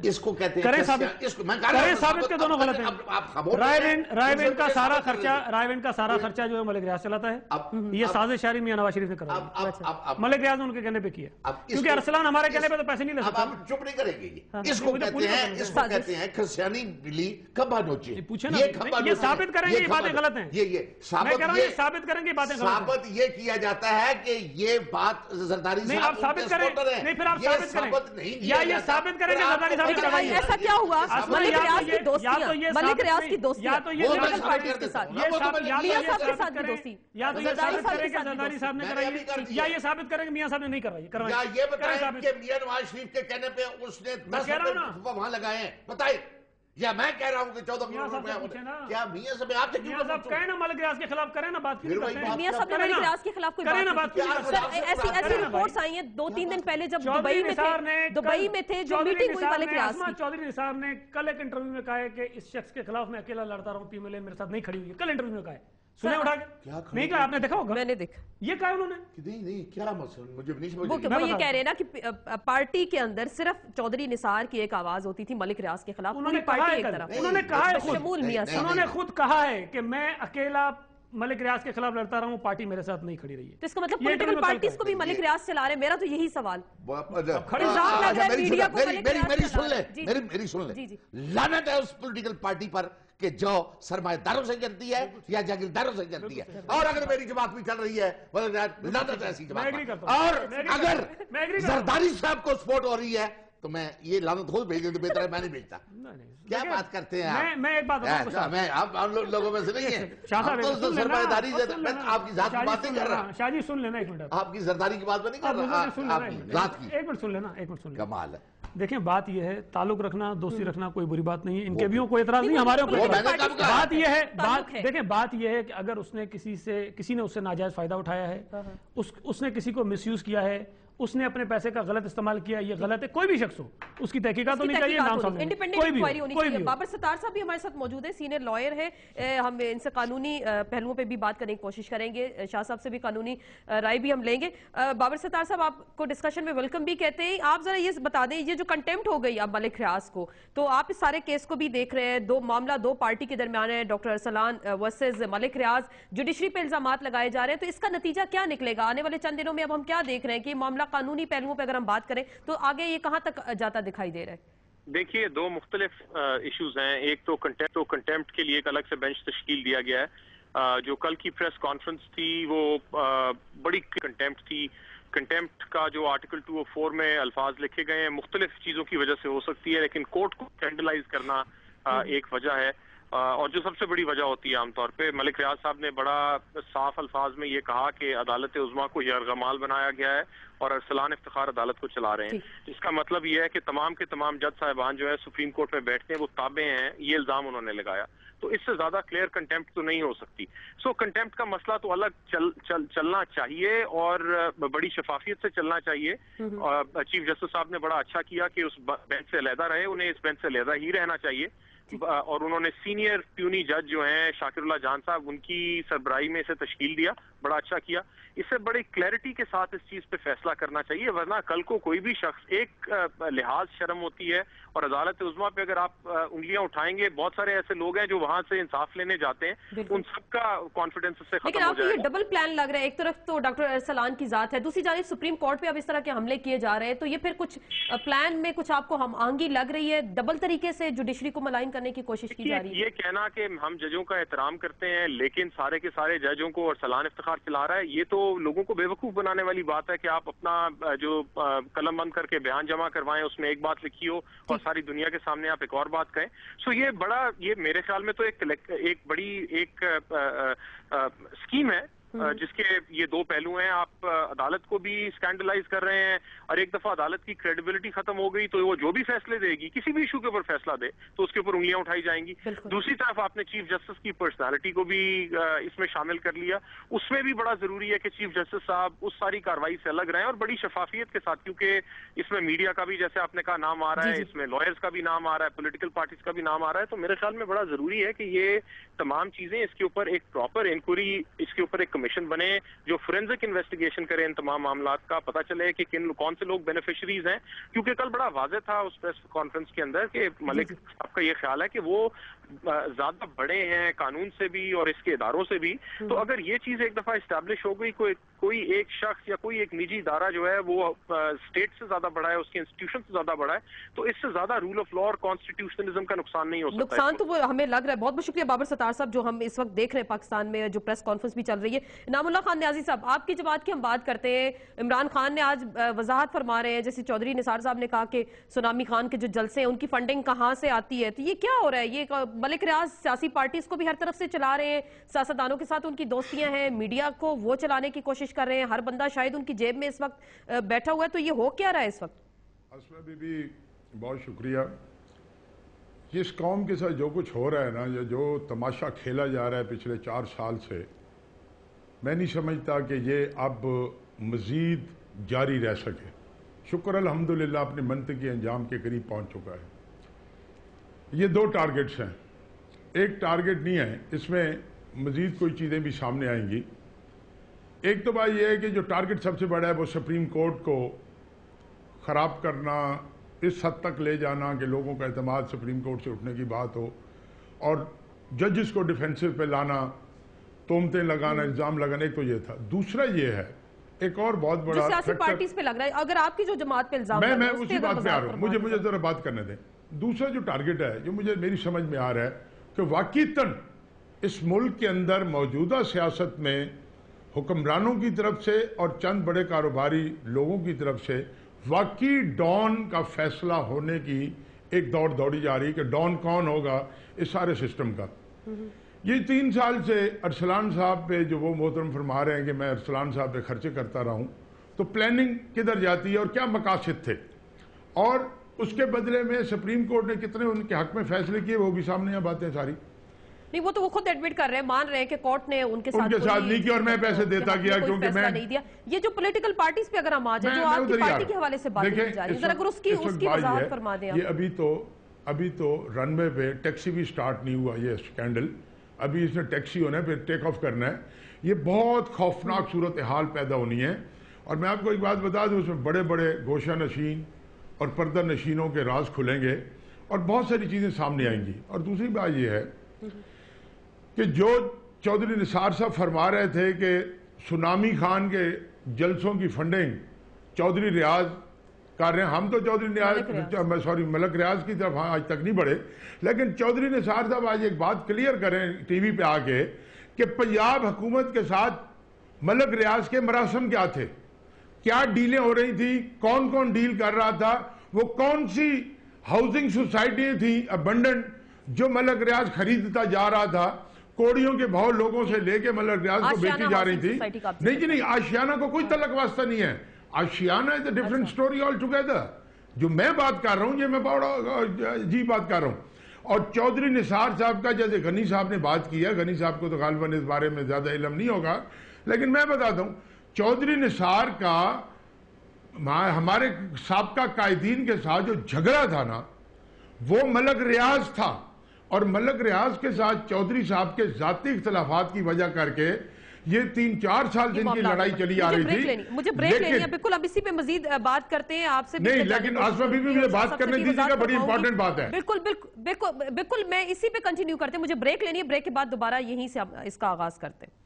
اس کو کہتے ہیں کریں ثابت کے دونوں غلط ہیں. رائے کا سارا خرچہ جو ہے ملک ریاض چلاتا ہے. یہ سازش شاعری میاں نواز شریف نے کرا ہے. ملک ریاض نے ان کے کہنے پہ کیا, کیونکہ ارسلان ہمارے کہنے پہ تو پیسے نہیں لے سکتا. آپ چپ نہیں کریں گے. اس کو کہتے ہیں کرسچیانی بلی کھمبا نوچے. یہ ثابت کریں گے یہ باتیں غلط ہیں. یہ ثابت کریں گے باتیں غلط ہیں. ثابت یہ کیا جاتا ہے کہ یہ بات زرداری نہیں آپ ثابت کریں. نہیں پھر آپ ثابت کریں, یا یہ ثابت کریں کہ زرداری صاحب نے کروائی ہے. ایسا کیا ہوا ملک ریاض کی دوستیاں, ملک ریاض کی دوستیاں پولیٹیکل پارٹیز کے ساتھ, میاں صاحب کے ساتھ کی دوستی, یا تو یہ ثابت کریں کہ زرداری صاحب نے کرائی ہے, یا یہ ثابت کریں کہ میاں صاحب نے نہیں کروائی. یا یہ بتائیں کہ میاں نواز شریف کے کہنے پہ اس نے 10 روپے وہاں لگائے ہیں, بتائیں. یا میں کہہ رہا ہوں کہ 14 کروڑ روپے. کیا میاں صاحب آپ سے میاں صاحب کہیں نا ملک ریاض کے خلاف کریں نا بات. میاں صاحب نے ملک ریاض کے خلاف کوئی بات نہیں. ایسی رپورٹس آئی ہیں 2-3 دن پہلے جب دبئی میں تھے, جو میٹنگ ہوئی ملک ریاض کی. چودھری نثار نے کل ایک انٹرویو میں کہا ہے کہ اس شخص کے خلاف میں اکیلا لڑتا رہا ہوں, ٹیم میرے ساتھ نہیں کھڑی ہوئی ہے. کل انٹرویو میں کہا ہے, سنے اٹھا کے نہیں کہا, آپ نے دیکھا ہوگا. میں نے دیکھا یہ کہا انہوں نے. نہیں کیا مسئلہ مجھے نہیں سمجھ. وہ یہ کہہ رہے ہیں نا کہ پارٹی کے اندر صرف چودھری نثار کی ایک آواز ہوتی تھی ملک ریاض کے خلاف, پوری پارٹی ایک طرف. انہوں نے خود کہا ہے کہ میں اکیلا ملک ریاض کے خلاف لڑتا رہا ہوں, پارٹی میرے ساتھ نہیں کھڑی رہی ہے. تو اس کا مطلب پولیٹیکل پارٹیز کو بھی ملک ریاض چلا رہے ہیں. میرا تو یہی سوال. میری سن لیں. لعنت ہے اس پولیٹیکل پارٹی پر کہ جو سرمایہ داروں سے جلتی ہے یا جاگیرداروں سے جلتی ہے. اور اگر میری جماعت بھی چل رہی ہے لعنت ایسی جماعت. اور اگر زرداری صاحب کو سپورٹ ہو رہی ہے تو میں یہ لعنت خود بھیج دیں تو بہتر ہے, میں نہیں بھیجتا. کیا بات کرتے ہیں آپ؟ میں ایک بات میں آپ لوگوں میں سے نہیں ہیں. سرمایہ داری میں آپ کی ذات کی بات نہیں کر رہا. شاہ جی سن لینا ایک منٹ, آپ کی زرداری کی بات میں نہیں کر رہا, آپ کی ذات کی. ایک منٹ سن لینا, ایک منٹ سن لینا. کمال ہے. دیکھیں بات یہ ہے, تعلق رکھنا, دوستی رکھنا کوئی بری بات نہیں ہے. ان کے بھی کوئی اعتراض نہیں, ہمارے بات یہ ہے, دیکھیں بات یہ ہے کہ اگر اس نے کسی نے اس سے ناجائز فائدہ اٹھایا ہے, اس نے کسی کو مس یوز کیا ہے, اس نے اپنے پیسے کا غلط استعمال کیا, یہ غلط ہے. کوئی بھی شخص ہو اس کی تحقیقات ہونی چاہیے, نام سامنے انڈیپینڈنٹ انکوائری ہونی چاہیے. بابر ستار صاحب بھی ہمارے ساتھ موجود ہیں, سینئر لائر ہیں. ہم ان سے قانونی پہلوؤں پہ بھی بات کرنے کی کوشش کریں گے. شاہ صاحب سے بھی قانونی رائے بھی ہم لیں گے. بابر ستار صاحب آپ کو ڈسکشن میں ویلکم بھی کہتے ہیں. آپ ذرا یہ بتا دیں, یہ جو کنٹیمپٹ ہو گئی اب ملک ریاض کو, تو آپ اس سارے کیس کو بھی دیکھ رہے ہیں, معاملہ دو پارٹی کے درمیان ہے, ڈاکٹر ارسلان ورسز ملک ریاض, جوڈیشری پہ الزامات لگائے جا رہے ہیں. تو اس کا نتیجہ کیا نکلے گا آنے والے چند دنوں میں؟ اب ہم کیا دیکھ رہے ہیں کہ معاملہ قانونی پہلوؤں پہ اگر ہم بات کریں تو آگے یہ کہاں تک جاتا دکھائی دے رہا ہے؟ دیکھیے دو مختلف ایشوز ہیں. ایک تو کنٹیمپٹ کے لیے ایک الگ سے بینچ تشکیل دیا گیا ہے. جو کل کی پریس کانفرنس تھی وہ بڑی کنٹیمپٹ تھی. کنٹیمپٹ کا جو آرٹیکل 204 میں الفاظ لکھے گئے ہیں مختلف چیزوں کی وجہ سے ہو سکتی ہے, لیکن کورٹ کو اسکینڈلائز کرنا ایک وجہ ہے. اور جو سب سے بڑی وجہ ہوتی ہے عام طور پہ, ملک ریاض صاحب نے بڑا صاف الفاظ میں یہ کہا کہ عدالت عظمیٰ کو یرغمال بنایا گیا ہے اور ارسلان افتخار عدالت کو چلا رہے ہیں. اس کا مطلب یہ ہے کہ تمام کے تمام جج صاحبان جو ہے سپریم کورٹ میں بیٹھتے ہیں وہ تابع ہیں, یہ الزام انہوں نے لگایا. تو اس سے زیادہ کلیئر کنٹیمپٹ تو نہیں ہو سکتی. سو کنٹیمپٹ کا مسئلہ تو الگ چلنا چاہیے اور بڑی شفافیت سے چلنا چاہیے. چیف جسٹس صاحب نے بڑا اچھا کیا کہ اس بینچ سے علیحدہ رہے, انہیں اس بینچ سے علیحدہ ہی رہنا چاہیے. اور انہوں نے سینئر پیونی جج جو ہیں شاکر اللہ جان صاحب, ان کی سربراہی میں اسے تشکیل دیا, بڑا اچھا کیا. اس سے بڑی کلیئرٹی کے ساتھ اس چیز پہ فیصلہ کرنا چاہیے, ورنہ کل کو کوئی بھی شخص, ایک لحاظ شرم ہوتی ہے اور عدالت عظمیٰ پہ اگر آپ انگلیاں اٹھائیں گے, بہت سارے ایسے لوگ ہیں جو وہاں سے انصاف لینے جاتے ہیں, ان سب کا کانفیڈنس اس سے ختم ہو جائے گا. لیکن آپ کو یہ ڈبل پلان لگ رہا ہے, ایک طرف تو ڈاکٹر ارسلان کی ذات ہے, دوسری جانب سپریم کورٹ پہ اب اس طرح کے حملے کیے جا رہے ہیں, تو یہ پھر کچھ پلان میں کچھ آپ کو ہم آہنگی لگ رہی ہے, ڈبل طریقے سے جوڈیشری کو ملائن کرنے کی کوشش کی جا رہی ہے؟ یہ کہنا کہ ہم ججوں کا احترام کرتے ہیں لیکن سارے کے سارے ججوں کو ارسلان افتخار چلا رہا ہے, یہ تو لوگوں کو بے وقوف بنانے والی بات ہے کہ آپ اپنا جو قلم بند کر کے بیان جمع کروائیں, اس میں ایک بات لکھی ہو اور ساری دنیا کے سامنے آپ ایک اور بات کہیں. سو یہ میرے خیال میں تو ایک بڑی ایک اسکیم ہے جس کے یہ دو پہلو ہیں. آپ عدالت کو بھی اسکینڈلائز کر رہے ہیں اور ایک دفعہ عدالت کی کریڈیبلٹی ختم ہو گئی تو وہ جو بھی فیصلے دے گی, کسی بھی ایشو کے اوپر فیصلہ دے تو اس کے اوپر انگلیاں اٹھائی جائیں گی. دوسری طرف آپ نے چیف جسٹس کی پرسنالٹی کو بھی اس میں شامل کر لیا. اس میں بھی بڑا ضروری ہے کہ چیف جسٹس صاحب اس ساری کارروائی سے الگ رہیں اور بڑی شفافیت کے ساتھ, کیونکہ اس میں میڈیا کا بھی جیسے آپ نے کہا نام آ رہا ہے, اس میں لائرز کا بھی نام آ رہا ہے, پولیٹیکل پارٹیز کا بھی نام آ رہا ہے. تو میرے خیال میں بڑا ضروری ہے کہ یہ تمام چیزیں اس کے اوپر ایک پراپر انکوائری, اس کے اوپر ایک کمیشن بنے جو فورینزک انویسٹیگیشن کرے ان تمام معاملات کا, پتہ چلے کہ کون سے لوگ بینیفیشریز ہیں, کیونکہ کل بڑا واضح تھا اس پریس کانفرنس کے اندر کہ ملک صاحب کا یہ خیال ہے کہ وہ زیادہ بڑے ہیں قانون سے بھی اور اس کے اداروں سے بھی. تو اگر یہ چیز ایک دفعہ اسٹیبلش ہو گئی, کوئی ایک شخص یا کوئی ایک نجی ادارہ جو ہے وہ اسٹیٹ سے زیادہ بڑا ہے, اس کے انسٹیٹیوشن سے زیادہ بڑا ہے, تو اس سے زیادہ رول آف لا اور کانسٹیٹیوشنلزم کا نقصان نہیں ہو سکتا. نقصان تو وہ ہمیں لگ رہا ہے. بہت بہت شکریہ بابر ستار صاحب جو ہم اس وقت دیکھ رہے ہیں پاکستان میں جو پریس کانفرنس بھی چل رہی ہے. انعام اللہ خان نیازی صاحب, آپ کی جماعت کی ہم بات کرتے ہیں, عمران خان نے آج وضاحت فرما رہے ہیں, جیسے چودھری نثار صاحب نے کہا کہ سونامی خان کے جو جلسے ہیں ان کی فنڈنگ کہاں سے آتی ہے. تو یہ کیا ہو رہا ہے؟ یہ ملک ریاض سیاسی پارٹیز کو بھی ہر طرف سے چلا رہے ہیں, سیاستدانوں کے ساتھ ان کی دوستیاں ہیں, میڈیا کو وہ چلانے کی کوشش کر رہے ہیں, ہر بندہ شاید ان کی جیب میں اس وقت بیٹھا ہوا ہے. تو یہ ہو کیا رہا ہے اس وقت؟ اسما بی بی بہت شکریہ. جس قوم کے ساتھ جو کچھ ہو رہا ہے نا, یا جو تماشا کھیلا جا رہا ہے پچھلے 4 سال سے, میں نہیں سمجھتا کہ یہ اب مزید جاری رہ سکے. شکر الحمدللہ اپنے منطقی انجام کے قریب پہنچ چکا ہے. یہ 2 ٹارگٹس ہیں, ایک ٹارگٹ نہیں ہے, اس میں مزید کوئی چیزیں بھی سامنے آئیں گی. ایک تو بات یہ ہے کہ جو ٹارگٹ سب سے بڑا ہے وہ سپریم کورٹ کو خراب کرنا, اس حد تک لے جانا کہ لوگوں کا اعتماد سپریم کورٹ سے اٹھنے کی بات ہو, اور ججز کو ڈیفینسو پہ لانا, تہمتیں لگانا, الزام لگانا. ایک تو یہ تھا. دوسرا یہ ہے ایک اور بہت بڑا سیاسی پارٹیز پہ لگ رہا ہے, اگر آپ کی جو جماعت پہ الزام میں اسی بات پہ آ رہا ہوں, مجھے ذرا بات کرنے دیں. دوسرا جو ٹارگٹ ہے جو میری سمجھ میں آ رہا ہے کہ واقعتاً اس ملک کے اندر موجودہ سیاست میں حکمرانوں کی طرف سے اور چند بڑے کاروباری لوگوں کی طرف سے واقعی ڈان کا فیصلہ ہونے کی ایک دوڑی جا رہی کہ ڈان کون ہوگا اس سارے سسٹم کا. یہ 3 سال سے ارسلان صاحب پہ جو وہ محترم فرما رہے ہیں کہ میں ارسلان صاحب پہ خرچے کرتا رہا ہوں, تو پلاننگ کدھر جاتی ہے اور کیا مقاصد تھے, اور اس کے بدلے میں سپریم کورٹ نے کتنے ان کے حق میں فیصلے کیے, وہ بھی سامنے یہ باتیں ساری. نہیں, وہ تو وہ خود ایڈمٹ کر رہے ہیں, مان رہے ہیں کہ کورٹ نے ان کے ساتھ نہیں کیا اور میں پیسے دیتا گیا کیونکہ میں نہیں دیا. یہ جو پولیٹیکل پارٹیز پہ اگر ہم آ جائیں, جو آپ کی پارٹی کے حوالے سے بات کی جا رہی ہے, اگر اس کی وضاحت فرما دیں. یہ ابھی تو رن وے پہ ٹیکسی بھی سٹارٹ نہیں ہوا, یہ سکینڈل ابھی اس نے ٹیکسی ہونا ہے, پھر ٹیک آف کرنا ہے. یہ بہت خوفناک صورتحال پیدا ہونی ہے. اور میں آپ کو ایک بات بتا دوں, اس میں بڑے بڑے گوشہ نشین اور پردہ نشینوں کے راز کھلیں گے اور بہت ساری چیزیں سامنے آئیں گی. اور دوسری بات یہ ہے کہ جو چودھری نثار صاحب فرما رہے تھے کہ سونامی خان کے جلسوں کی فنڈنگ چودھری ریاض کر رہے ہیں, ہم تو چودھری ملک ریاض کی طرف آج تک نہیں بڑھے, لیکن چودھری نثار صاحب آج ایک بات کلیئر کریں ٹی وی پہ آ کے کہ پنجاب حکومت کے ساتھ ملک ریاض کے مراسم کیا تھے, کیا ڈیلیں ہو رہی تھی, کون کون ڈیل کر رہا تھا, وہ کون سی ہاؤسنگ سوسائٹیاں تھیں ابنڈنٹ جو ملک ریاض خریدتا جا رہا تھا, کوڑیوں کے بھاؤ لوگوں سے لے کے ملک ریاض کو بیچی جا رہی تھی. نہیں, آشیانہ کو کوئی تعلق واسطہ نہیں ہے. Ashiana is a different story altogether. جو میں بات کر رہا ہوں یہ میں بڑا بات کر رہا ہوں. اور چودھری نثار صاحب کا جیسے غنی صاحب نے بات کی ہے, غنی صاحب کو تو غالباً اس بارے میں زیادہ علم نہیں ہوگا, لیکن میں بتاتا ہوں چودھری نثار کا ہمارے سابقہ قائدین کے ساتھ جو جھگڑا تھا نا, وہ ملک ریاض تھا, اور ملک ریاض کے ساتھ چودھری صاحب کے ذاتی اختلافات کی وجہ کر کے یہ 3-4 سال سے ان کی لڑائی چلی آ رہی تھی. مجھے بریک لینی ہے, بالکل اب اسی پہ مزید بات کرتے ہیں آپ سے. نہیں, لیکن آسما بی بی مجھے بات کرنے دیجیے گا, بڑی امپورٹنٹ بات ہے. بالکل میں اسی پہ کنٹینیو کرتے ہیں, مجھے بریک لینی ہے, بریک کے بعد دوبارہ یہیں سے اس کا آغاز کرتے ہیں.